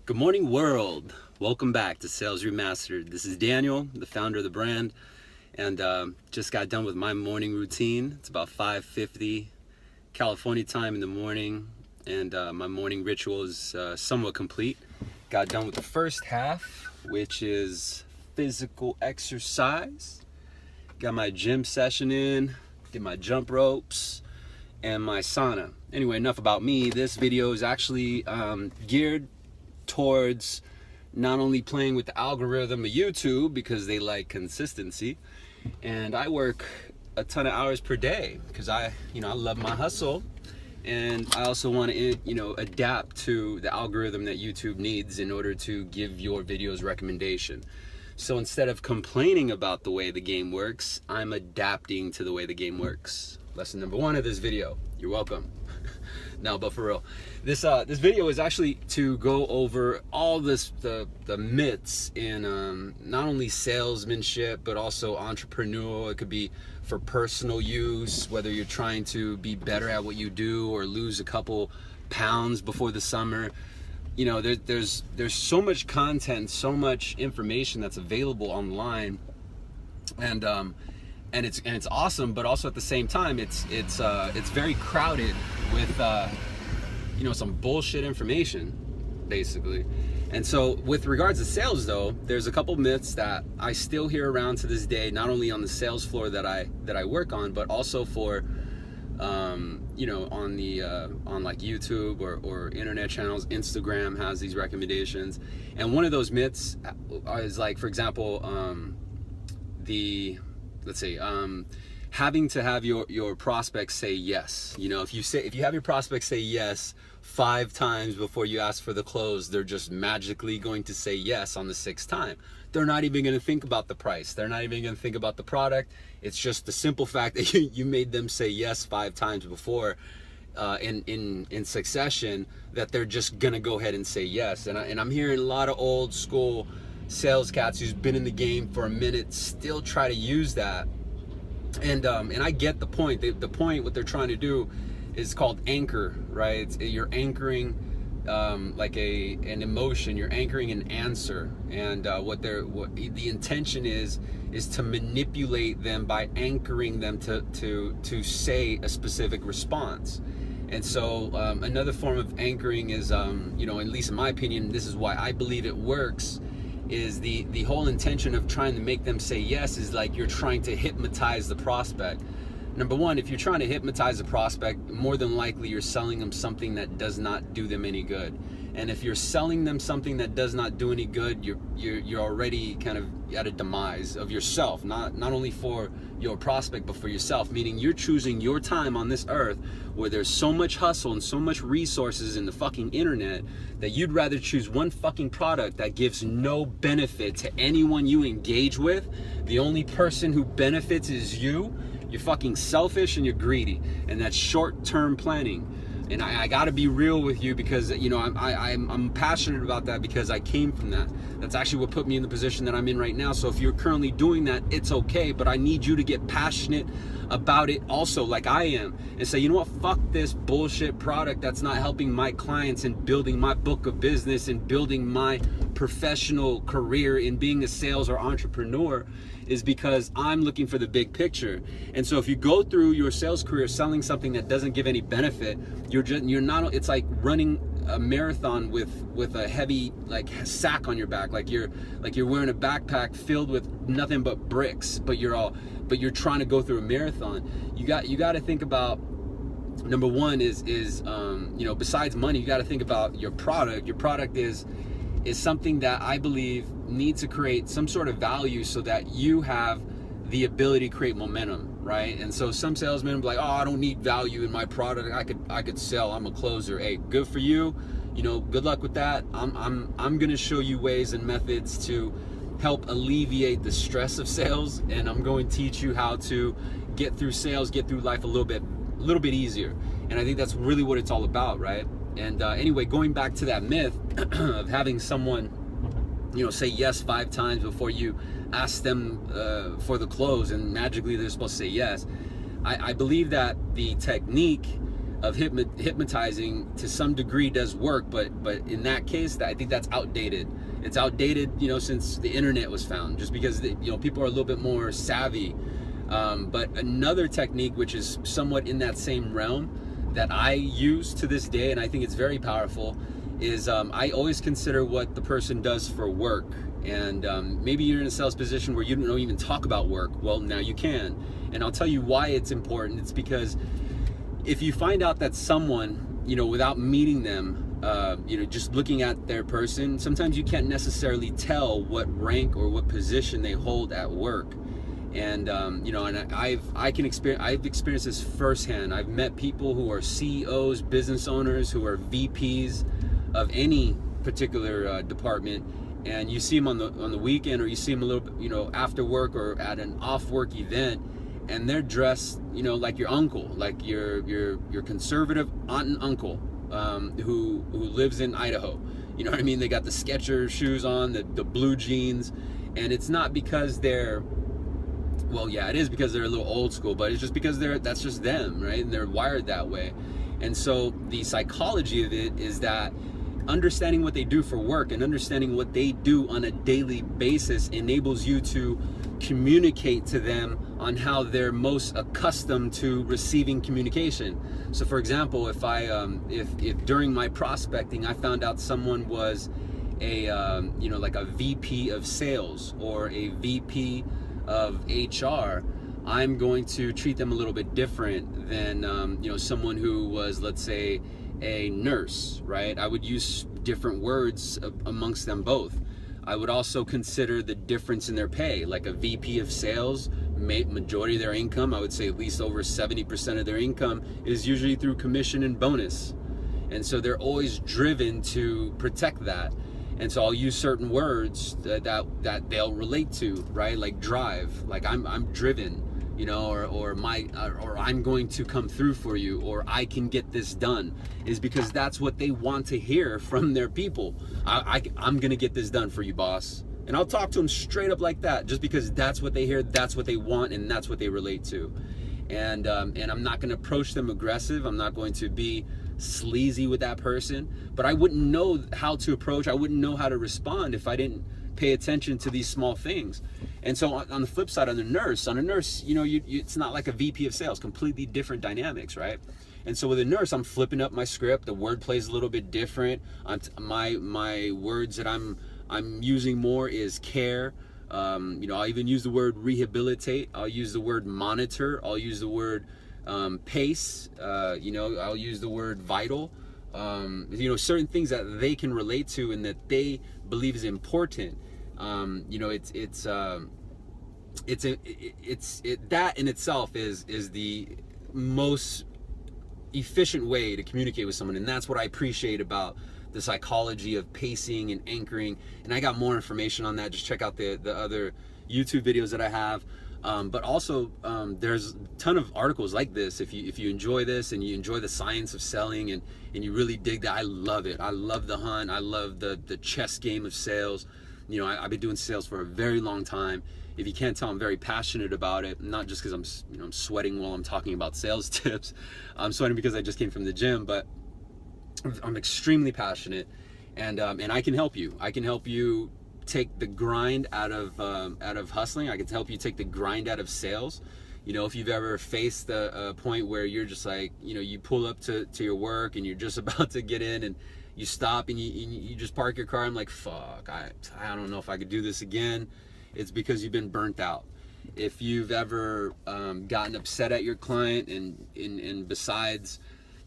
Good morning, world. Welcome back to Sales Remastered. This is Daniel, the founder of the brand, and just got done with my morning routine. It's about 5:50 California time in the morning, and my morning ritual is somewhat complete. Got done with the first half, which is physical exercise. Got my gym session in, did my jump ropes, and my sauna. Anyway, enough about me. This video is actually geared towards not only playing with the algorithm of YouTube because they like consistency, and I work a ton of hours per day because I love my hustle, and I also want to adapt to the algorithm that YouTube needs in order to give your videos recommendation. So instead of complaining about the way the game works, I'm adapting to the way the game works. Lesson number one of this video. You're welcome. No, but for real, this video is actually to go over all the myths in not only salesmanship but also entrepreneurial. It could be for personal use, whether you're trying to be better at what you do or lose a couple pounds before the summer. You know, there's so much content, so much information that's available online, and it's awesome, but also at the same time it's very crowded with some bullshit information, basically. And so with regards to sales, though, there's a couple myths that I still hear around to this day, not only on the sales floor that I work on, but also for on like YouTube or internet channels. Instagram has these recommendations, and one of those myths is, like, for example, having to have your prospects say yes. You know, if you have your prospects say yes 5 times before you ask for the close, they're just magically going to say yes on the 6th time. They're not even going to think about the price. They're not even going to think about the product. It's just the simple fact that you made them say yes 5 times before in succession, that they're just gonna go ahead and say yes. And I'm hearing a lot of old school sales cats who's been in the game for a minute still try to use that. And I get the point. The point, what they're trying to do, is called anchor, right? You're anchoring like an emotion. You're anchoring an answer, and what the intention is to manipulate them by anchoring them to say a specific response. And so another form of anchoring is, at least in my opinion, this is why I believe it works, is the whole intention of trying to make them say yes is like you're trying to hypnotize the prospect. Number one, if you're trying to hypnotize a prospect, more than likely you're selling them something that does not do them any good. And if you're selling them something that does not do any good, you're already kind of at a demise of yourself, not only for your prospect but for yourself. Meaning you're choosing your time on this earth where there's so much hustle and so much resources in the fucking internet that you'd rather choose one fucking product that gives no benefit to anyone you engage with. The only person who benefits is you. You're fucking selfish and you're greedy, and that's short-term planning. And I gotta be real with you, because I'm passionate about that, because I came from that. That's actually what put me in the position that I'm in right now. So if you're currently doing that, it's okay, but I need you to get passionate about it also, like I am, and say, you know what, fuck this bullshit product that's not helping my clients in building my book of business and building my professional career in being a sales or entrepreneur, is because I'm looking for the big picture. And so if you go through your sales career selling something that doesn't give any benefit, it's like running a marathon with a heavy sack on your back, like you're wearing a backpack filled with nothing but bricks, but you're trying to go through a marathon. You got to think about, number one is besides money, you got to think about your product. Your product is something that I believe needs to create some sort of value so that you have the ability to create momentum, right? And so some salesmen be like, oh, I don't need value in my product. I could sell. I'm a closer. Hey, good for you. Good luck with that. I'm gonna show you ways and methods to help alleviate the stress of sales, and I'm going to teach you how to get through sales, get through life a little bit easier. And I think that's really what it's all about, right? And anyway, going back to that myth of having someone, say yes 5 times before you ask them for the close, and magically they're supposed to say yes. I believe that the technique hypnotizing to some degree does work, but in that case, I think that's outdated. It's outdated, since the internet was found, just because people are a little bit more savvy. But another technique, which is somewhat in that same realm, that I use to this day, and I think it's very powerful, is I always consider what the person does for work. And maybe you're in a sales position where you don't even talk about work. Well, now you can. And I'll tell you why it's important. It's because if you find out that someone, without meeting them, just looking at their person, sometimes you can't necessarily tell what rank or what position they hold at work. And and I've experienced this firsthand. I've met people who are CEOs, business owners, who are VPs of any particular department, and you see them on the weekend, or you see them a little bit, after work or at an off work event, and they're dressed, like your uncle, like your conservative aunt and uncle, who lives in Idaho. You know what I mean? They got the Skechers shoes on, the blue jeans, and it's not because they're, well, yeah, it is because they're a little old school, but it's just because that's just them, right? And they're wired that way. And so the psychology of it is that understanding what they do for work and understanding what they do on a daily basis enables you to communicate to them on how they're most accustomed to receiving communication. So for example, if during my prospecting I found out someone was a like a VP of sales or a VP of HR, I'm going to treat them a little bit different than someone who was, let's say, a nurse, right? I would use different words amongst them both. I would also consider the difference in their pay. Like a VP of sales, majority of their income, I would say at least over 70% of their income is usually through commission and bonus. And so they're always driven to protect that. And so I'll use certain words that they'll relate to, right? Like drive, like I'm driven, or I'm going to come through for you, or I can get this done, is because that's what they want to hear from their people. I'm gonna get this done for you, boss. And I'll talk to them straight up like that, just because that's what they hear, that's what they want, and that's what they relate to. And I'm not gonna approach them aggressive. I'm not going to be sleazy with that person, but I wouldn't know how to approach, I wouldn't know how to respond if I didn't pay attention to these small things. And so on the flip side, on a nurse, it's not like a VP of sales, completely different dynamics, right? And so with a nurse, I'm flipping up my script, the wordplay is a little bit different. My words that I'm using more is care. I'll even use the word rehabilitate, I'll use the word monitor, I'll use the word pace, I'll use the word vital, certain things that they can relate to and that they believe is important. That in itself is the most efficient way to communicate with someone, and that's what I appreciate about the psychology of pacing and anchoring. And I got more information on that. Just check out the other YouTube videos that I have. But also, there's a ton of articles like this. If you enjoy this and you enjoy the science of selling and you really dig that, I love it. I love the hunt. I love the chess game of sales. I've been doing sales for a very long time. If you can't tell, I'm very passionate about it. Not just because I'm sweating while I'm talking about sales tips. I'm sweating because I just came from the gym, but I'm extremely passionate, and I can help you. I can help you take the grind out of hustling. I can help you take the grind out of sales. If you've ever faced a point where you're just like, you pull up to your work and you're just about to get in and you stop and you just park your car. I'm like, fuck, I don't know if I could do this again. It's because you've been burnt out. If you've ever gotten upset at your client and besides,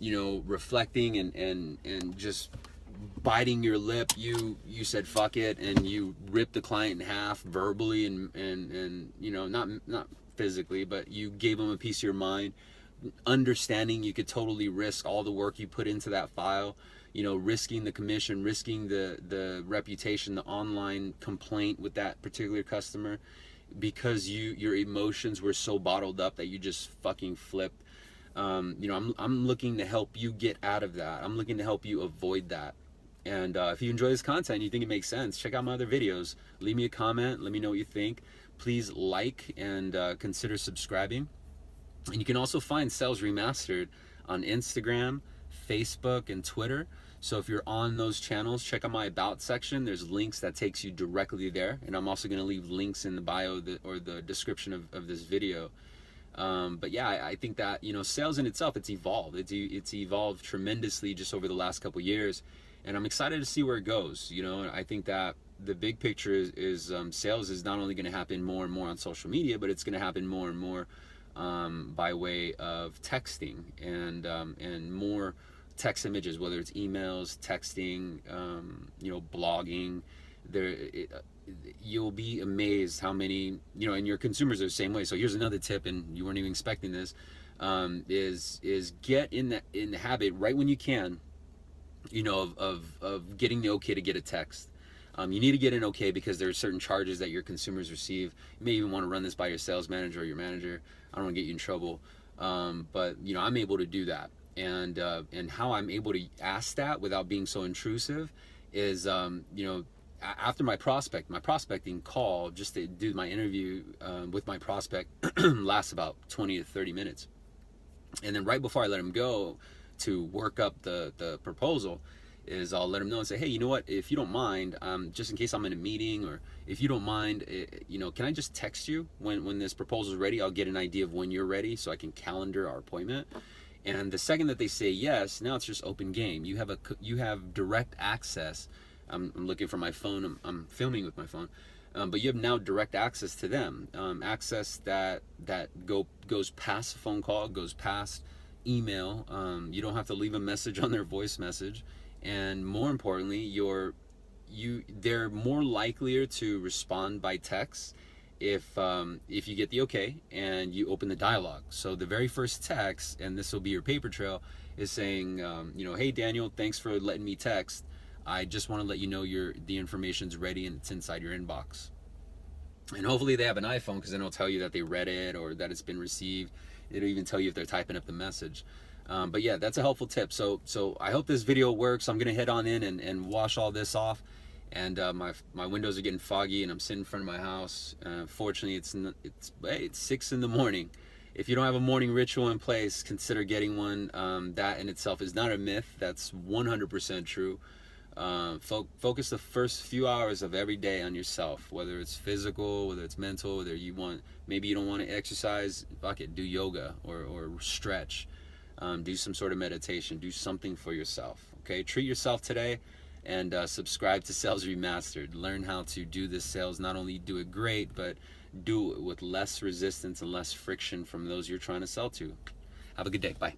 reflecting and just biting your lip, you said fuck it and you ripped the client in half verbally and not physically, but you gave them a piece of your mind, understanding you could totally risk all the work you put into that file, risking the commission, risking the reputation, the online complaint with that particular customer, because your emotions were so bottled up that you just fucking flipped. I'm looking to help you get out of that. I'm looking to help you avoid that. And if you enjoy this content, you think it makes sense, check out my other videos. Leave me a comment. Let me know what you think. Please like and consider subscribing. And you can also find Sales Remastered on Instagram, Facebook, and Twitter. So if you're on those channels, check out my about section. There's links that takes you directly there. And I'm also going to leave links in the bio or the description of this video. But yeah, I think that, you know, sales in itself, it's evolved. It's evolved tremendously just over the last couple of years. And I'm excited to see where it goes. You know, I think that the big picture is sales is not only going to happen more and more on social media, but it's going to happen more and more by way of texting and more text images, whether it's emails, texting, you know, blogging. You'll be amazed how many, you know, and your consumers are the same way. So here's another tip, and you weren't even expecting this, is get in the habit right when you can, you know, of getting the okay to get a text. You need to get an okay because there are certain charges that your consumers receive. You may even want to run this by your sales manager or your manager. I don't want to get you in trouble, but you know, I'm able to do that. And how I'm able to ask that without being so intrusive is, you know, after my prospecting call, just to do my interview with my prospect lasts about 20 to 30 minutes. And then right before I let him go to work up the proposal, is I'll let them know and say, hey, you know what, if you don't mind, just in case I'm in a meeting, or if you don't mind, you know, can I just text you when this proposal is ready? I'll get an idea of when you're ready so I can calendar our appointment. And the second that they say yes, now it's just open game. You have direct access. I'm looking for my phone. I'm filming with my phone. But you have now direct access to them. Access that goes past phone call, goes past email. You don't have to leave a message on their voice message. And more importantly, they're more likelier to respond by text if you get the okay and you open the dialogue. So the very first text, and this will be your paper trail, is saying, you know, hey Daniel, thanks for letting me text. I just want to let you know the information's ready and it's inside your inbox. And hopefully they have an iPhone, because then it'll tell you that they read it or that it's been received. It'll even tell you if they're typing up the message. But yeah, that's a helpful tip. So I hope this video works. I'm gonna head on in and wash all this off. And my windows are getting foggy, and I'm sitting in front of my house. Fortunately, it's 6 in the morning. If you don't have a morning ritual in place, consider getting one. That in itself is not a myth. That's 100% true. Focus the first few hours of every day on yourself, whether it's physical, whether it's mental, whether maybe you don't want to exercise, fuck it, do yoga or stretch. Do some sort of meditation, do something for yourself. Okay, treat yourself today, and subscribe to Sales Remastered. Learn how to do this sales, not only do it great, but do it with less resistance and less friction from those you're trying to sell to. Have a good day. Bye.